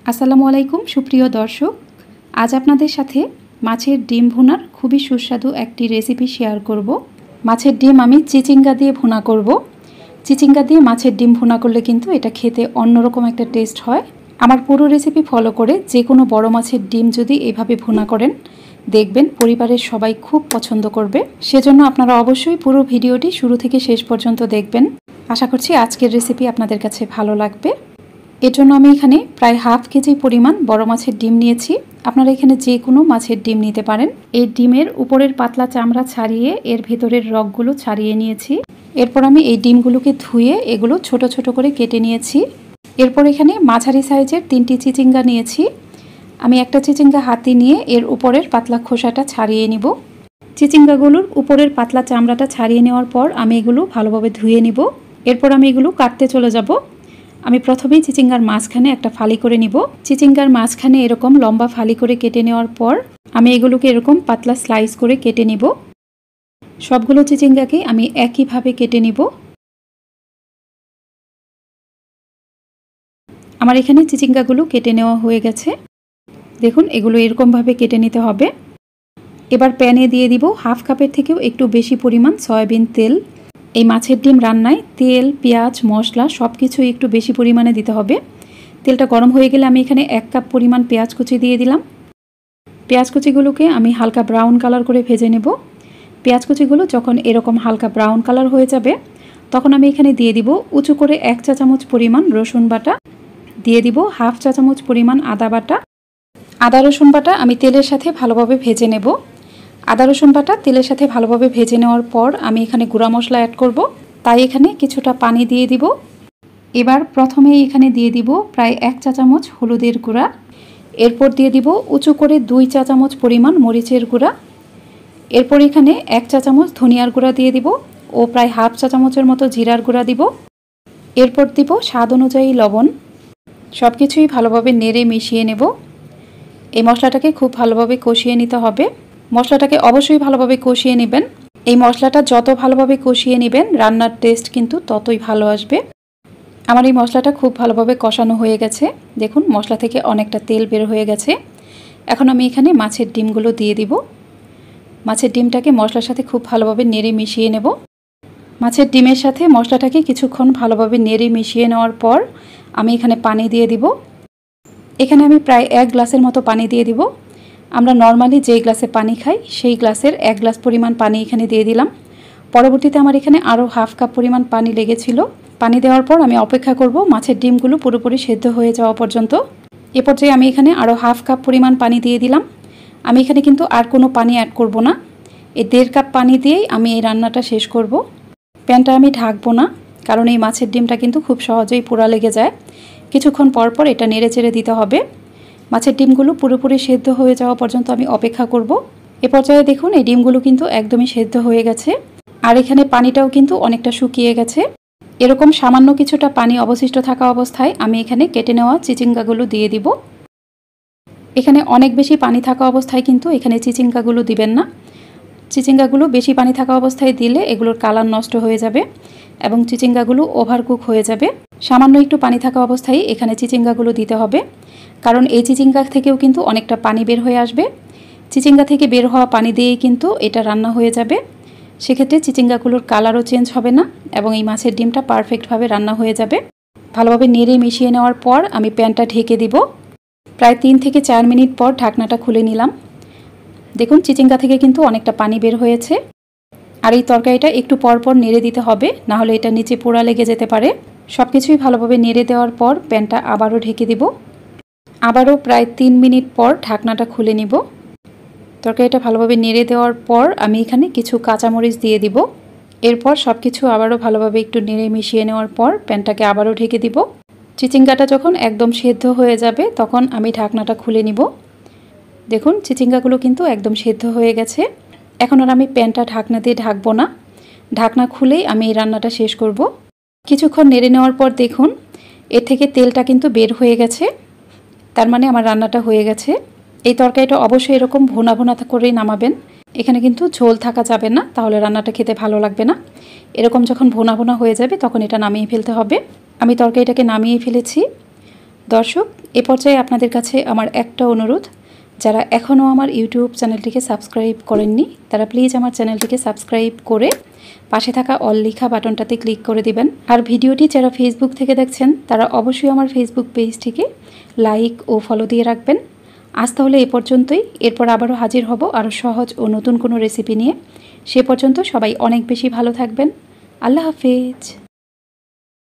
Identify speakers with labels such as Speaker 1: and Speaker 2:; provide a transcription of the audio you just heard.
Speaker 1: আসসালামু আলাইকুম সুপ্রিয় দর্শক, আজ আপনাদের সাথে মাছের ডিম ভুনার খুবই সুস্বাদু একটি রেসিপি শেয়ার করব। মাছের ডিম আমি চিচিঙ্গা দিয়ে ভুনা করব। চিচিঙ্গা দিয়ে মাছের ডিম ভুনা করলে কিন্তু এটা খেতে অন্যরকম একটা টেস্ট হয়। আমার পুরো রেসিপি ফলো করে যে কোনো বড় মাছের ডিম যদি এইভাবে ভুনা করেন, দেখবেন পরিবারের সবাই খুব পছন্দ করবে। সেজন্য আপনারা অবশ্যই পুরো ভিডিওটি শুরু থেকে শেষ পর্যন্ত দেখবেন। আশা করছি আজকের রেসিপি আপনাদের কাছে ভালো লাগবে। এর জন্য আমি এখানে প্রায় হাফ কেজি পরিমাণ বড় মাছের ডিম নিয়েছি। আপনারা এখানে যে কোনো মাছের ডিম নিতে পারেন। এই ডিমের উপরের পাতলা চামড়া ছাড়িয়ে এর ভেতরের রগগুলো ছাড়িয়ে নিয়েছি। এরপর আমি এই ডিমগুলোকে ধুয়ে এগুলো ছোট ছোট করে কেটে নিয়েছি। এরপর এখানে মাঝারি সাইজের 3টি চিচিঙ্গা নিয়েছি। আমি একটা চিচিঙ্গা হাতে নিয়ে এর উপরের পাতলা খোসাটা ছাড়িয়ে নিব। চিচিঙ্গাগুলোর উপরের পাতলা চামড়াটা ছাড়িয়ে নেওয়ার পর আমি এগুলো ভালোভাবে ধুয়ে নিব। এরপর আমি এগুলো কাটতে চলে যাব। আমি প্রথমেই চিচিঙ্গার মাঝখানে একটা ফালি করে নিব। চিচিঙ্গার মাঝখানে এরকম লম্বা ফালি করে কেটে নেওয়ার পর আমি এগুলোকে এরকম পাতলা স্লাইস করে কেটে নিব। সবগুলো চিচিঙ্গাকে আমি একইভাবে কেটে নিব। আমার এখানে চিচিঙ্গাগুলো কেটে নেওয়া হয়ে গেছে। দেখুন এগুলো এরকমভাবে কেটে নিতে হবে। এবার প্যানে দিয়ে দিব হাফ কাপের থেকেও একটু বেশি পরিমাণ সয়াবিন তেল। এই মাছের ডিম রান্নায় তেল, পেঁয়াজ, মশলা সব কিছুই একটু বেশি পরিমাণে দিতে হবে। তেলটা গরম হয়ে গেলে আমি এখানে 1 কাপ পরিমাণ পেঁয়াজ কুচি দিয়ে দিলাম। পেঁয়াজ কুচিগুলোকে আমি হালকা ব্রাউন কালার করে ভেজে নেব। পেঁয়াজ কুচিগুলো যখন এরকম হালকা ব্রাউন কালার হয়ে যাবে, তখন আমি এখানে দিয়ে দিব উঁচু করে 1 চা চামচ পরিমাণ রসুন বাটা, দিয়ে দিব হাফ চা চামচ পরিমাণ আদা বাটা। আদা রসুন বাটা আমি তেলের সাথে ভালোভাবে ভেজে নেব। আদা রসুন বাটা তেলের সাথে ভালোভাবে ভেজে নেওয়ার পর আমি এখানে গুঁড়া মশলা অ্যাড করব, তাই এখানে কিছুটা পানি দিয়ে দিব। এবার প্রথমেই এখানে দিয়ে দিব প্রায় 1 চা চামচ হলুদের গুঁড়া। এরপর দিয়ে দিব উঁচু করে 2 চা চামচ পরিমাণ মরিচের গুঁড়া। এরপর এখানে 1 চা চামচ ধনিয়ার গুঁড়া দিয়ে দিব ও প্রায় হাফ চা চামচের মতো জিরার গুঁড়া দিব। এরপর দিব স্বাদ অনুযায়ী লবণ। সব কিছুই ভালোভাবে নেড়ে মিশিয়ে নেব। এই মশলাটাকে খুব ভালোভাবে কষিয়ে নিতে হবে। মশলাটাকে অবশ্যই ভালোভাবে কষিয়ে নেবেন। এই মশলাটা যত ভালোভাবে কষিয়ে নেবেন রান্নার টেস্ট কিন্তু ততই ভালো আসবে। আমার এই মশলাটা খুব ভালোভাবে কষানো হয়ে গেছে। দেখুন মশলা থেকে অনেকটা তেল বের হয়ে গেছে। এখন আমি এখানে মাছের ডিমগুলো দিয়ে দিব। মাছের ডিমটাকে মশলার সাথে খুব ভালোভাবে নেড়ে মিশিয়ে নেব। মাছের ডিমের সাথে মশলাটাকে কিছুক্ষণ ভালোভাবে নেড়ে মিশিয়ে নেওয়ার পর আমি এখানে পানি দিয়ে দিব। এখানে আমি প্রায় 1 গ্লাসের মতো পানি দিয়ে দিব। আমরা নর্মালি যেই গ্লাসে পানি খাই সেই গ্লাসের 1 গ্লাস পরিমাণ পানি এখানে দিয়ে দিলাম। পরবর্তীতে আমার এখানে আরও হাফ কাপ পরিমাণ পানি লেগেছিল। পানি দেওয়ার পর আমি অপেক্ষা করব মাছের ডিমগুলো পুরোপুরি সেদ্ধ হয়ে যাওয়া পর্যন্ত। এ পর্যায়ে আমি এখানে আরও হাফ কাপ পরিমাণ পানি দিয়ে দিলাম। আমি এখানে কিন্তু আর কোনো পানি অ্যাড করব না। এই 1.5 কাপ পানি দিয়েই আমি এই রান্নাটা শেষ করব। প্যানটা আমি ঢাকবো না, কারণ এই মাছের ডিমটা কিন্তু খুব সহজেই পোড়া লেগে যায়। কিছুক্ষণ পর পর এটা নেড়ে চেড়ে দিতে হবে। মাছের ডিমগুলো পুরোপুরি সেদ্ধ হয়ে যাওয়া পর্যন্ত আমি অপেক্ষা করব। এ পর্যায়ে দেখুন এই ডিমগুলো কিন্তু একদমই সেদ্ধ হয়ে গেছে। আর এখানে পানিটাও কিন্তু অনেকটা শুকিয়ে গেছে। এরকম সামান্য কিছুটা পানি অবশিষ্ট থাকা অবস্থায় আমি এখানে কেটে নেওয়া চিচিঙ্গাগুলো দিয়ে দিব। এখানে অনেক বেশি পানি থাকা অবস্থায় কিন্তু এখানে চিচিঙ্গাগুলো দিবেন না। চিচিঙ্গাগুলো বেশি পানি থাকা অবস্থায় দিলে এগুলোর কালার নষ্ট হয়ে যাবে এবং চিচিঙ্গাগুলো ওভারকুক হয়ে যাবে। সামান্য একটু পানি থাকা অবস্থায় এখানে চিচিঙ্গাগুলো দিতে হবে, কারণ এই চিচিঙ্গা থেকেও কিন্তু অনেকটা পানি বের হয়ে আসবে। চিচিঙ্গা থেকে বের হওয়া পানি দিয়েই কিন্তু এটা রান্না হয়ে যাবে। সেক্ষেত্রে চিচিঙ্গাগুলোর কালারও চেঞ্জ হবে না এবং এই মাছের ডিমটা পারফেক্টভাবে রান্না হয়ে যাবে। ভালোভাবে নেড়ে মিশিয়ে নেওয়ার পর আমি প্যানটা ঢেকে দিব। প্রায় 3 থেকে 4 মিনিট পর ঢাকনাটা খুলে নিলাম। দেখুন চিচিঙ্গা থেকে কিন্তু অনেকটা পানি বের হয়েছে। আর এই তরকারিটা একটু পরপর নেড়ে দিতে হবে, না হলে এটা নিচে পোড়া লেগে যেতে পারে। সব কিছুই ভালোভাবে নেড়ে দেওয়ার পর প্যানটা আবারও ঢেকে দিব। আবারও প্রায় 3 মিনিট পর ঢাকনাটা খুলে নিব। তরকারিটা ভালোভাবে নেড়ে দেওয়ার পর আমি এখানে কিছু কাঁচামরিচ দিয়ে দিব। এরপর সব কিছু আবারও ভালোভাবে একটু নেড়ে মিশিয়ে নেওয়ার পর প্যানটাকে আবারও ঢেকে দিব। চিচিঙ্গাটা যখন একদম সেদ্ধ হয়ে যাবে তখন আমি ঢাকনাটা খুলে নিব। দেখুন চিচিঙ্গাগুলো কিন্তু একদম সেদ্ধ হয়ে গেছে। এখন আর আমি প্যানটা ঢাকনা দিয়ে ঢাকবো না। ঢাকনা খুলেই আমি এই রান্নাটা শেষ করব। কিছুক্ষণ নেড়ে নেওয়ার পর দেখুন এর থেকে তেলটা কিন্তু বের হয়ে গেছে। তার মানে আমার রান্নাটা হয়ে গেছে। এই তরকারিটা অবশ্যই এরকম ভুনা ভুনা করেই নামাবেন। এখানে কিন্তু ঝোল থাকা যাবে না, তাহলে রান্নাটা খেতে ভালো লাগবে না। এরকম যখন ভুনা ভুনা হয়ে যাবে তখন এটা নামিয়ে ফেলতে হবে। আমি তরকারিটাকে নামিয়ে ফেলেছি। দর্শক, এ পর্যায়ে আপনাদের কাছে আমার একটা অনুরোধ, যারা এখনও আমার ইউটিউব চ্যানেলটিকে সাবস্ক্রাইব করেননি তারা প্লিজ আমার চ্যানেলটিকে সাবস্ক্রাইব করে পাশে থাকা অল লেখা বাটনটাতে ক্লিক করে দিবেন। আর ভিডিওটি যারা ফেসবুক থেকে দেখছেন তারা অবশ্যই আমার ফেসবুক পেজটিকে লাইক ও ফলো দিয়ে রাখবেন। আজ তাহলে এ পর্যন্তই। এরপর আবারও হাজির হব আরও সহজ ও নতুন কোনো রেসিপি নিয়ে। সে পর্যন্ত সবাই অনেক বেশি ভালো থাকবেন। আল্লাহ হাফেজ।